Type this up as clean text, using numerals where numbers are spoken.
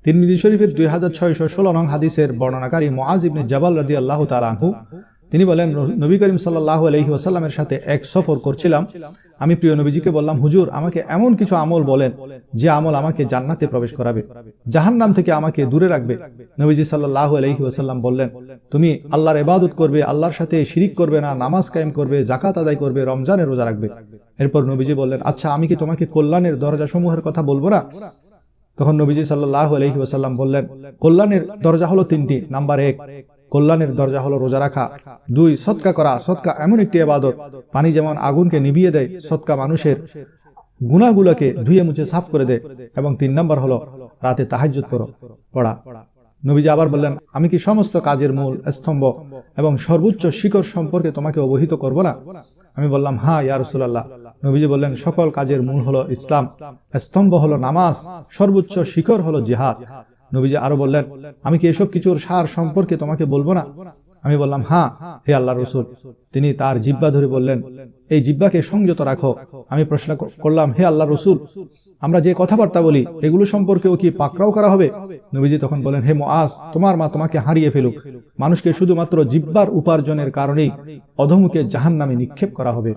তিরমিজি শরীফের 2616 নং হাদিসের বর্ণনাকারী মুআজ ইবনে জাবাল রাদিয়াল্লাহু তাআলা আনহু তিনি বলেন, নবী করিম সাল্লাল্লাহু আলাইহি ওয়াসাল্লামের সাথে এক সফর করছিলাম। আমি প্রিয় নবীজিকে বললাম, হুজুর, আমাকে এমন কিছু আমল বলেন যে আমল আমাকে জান্নাতে প্রবেশ করাবে, জাহান্নাম থেকে আমাকে দূরে রাখবে। নবীজি সাল্লাল্লাহু আলাইহি ওয়াসাল্লাম বললেন, তুমি আল্লাহর ইবাদত করবে, আল্লাহর সাথে শিরিক করবে না, নামাজ কায়েম করবে, যাকাত আদায় করবে, রমজানের রোজা রাখবে। এরপর নবীজি বললেন, আচ্ছা, আমি কি তোমাকে কল্যাণের দরজাসমূহের কথা বলবো না? তখন নবীজি সাল্লাল্লাহু আলাইহি ওয়াসাল্লাম বললেন, কল্যাণের দরজা হলো তিনটি। নাম্বার 1, কল্যাণের দরজা হলো রোজা রাখা। 2, সদকা করা। সদকা এমন একটি ইবাদত, পানি যেমন আগুনকে নিভিয়ে দেয়, সদকা মানুষের গুনাহগুলোকে ধুয়ে মুছে সাফ করে দেয়। এবং 3 নম্বর হলো রাতে তাহাজ্জুদ পড়া। নবীজি আবার বললেন, আমি কি সমস্ত কাজের মূল, স্তম্ভ এবং সর্বোচ্চ শিখর সম্পর্কে তোমাকে অবহিত করব না? আমি বললাম, হ্যাঁ ইয়া রাসূলুল্লাহ। নবীজি বললেন, সকল কাজের মূল হলো ইসলাম, স্তম্ভ হলো নামাজ, সর্বোচ্চ শিখর হলো জিহাদ। নবীজি আরো বললেন, আমি কি এসব কিছুর সার সম্পর্কে তোমাকে বলবো না? আমি বললাম, হ্যাঁ হে আল্লাহর রাসূল। তিনি তার জিহ্বা ধরে বললেন, এই জিহ্বাকে সংযত রাখো। আমি প্রশ্ন করলাম, হে আল্লাহর রাসূল, আমরা যে কথাবার্তা বলি এগুলো সম্পর্কেও কি পাকড়াও করা হবে? নবীজি তখন বলেন, হে মুআজ, তোমার মা তোমাকে হারিয়ে ফেলুক, মানুষকে শুধুমাত্র জিহ্বার উপার্জনের কারণেই অধমুখে জাহান্নামে নিক্ষেপ করা হবে।